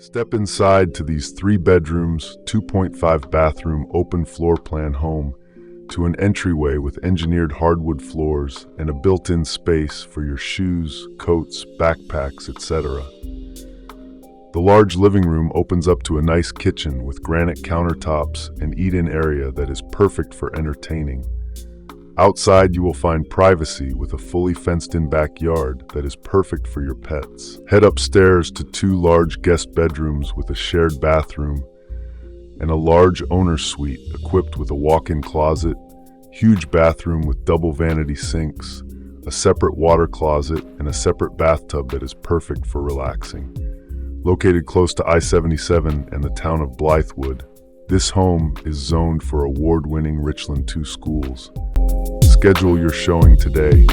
Step inside to these 3 bedrooms, 2.5 bathroom open floor plan home to an entryway with engineered hardwood floors and a built-in space for your shoes, coats, backpacks, etc. The large living room opens up to a nice kitchen with granite countertops and eat-in area that is perfect for entertaining. Outside, you will find privacy with a fully fenced-in backyard that is perfect for your pets. Head upstairs to 2 large guest bedrooms with a shared bathroom and a large owner's suite equipped with a walk-in closet, huge bathroom with double vanity sinks, a separate water closet, and a separate bathtub that is perfect for relaxing. Located close to I-77 and the town of Blythewood, this home is zoned for award-winning Richland 2 schools. Schedule your showing today.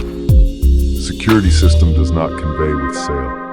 Security system does not convey with sale.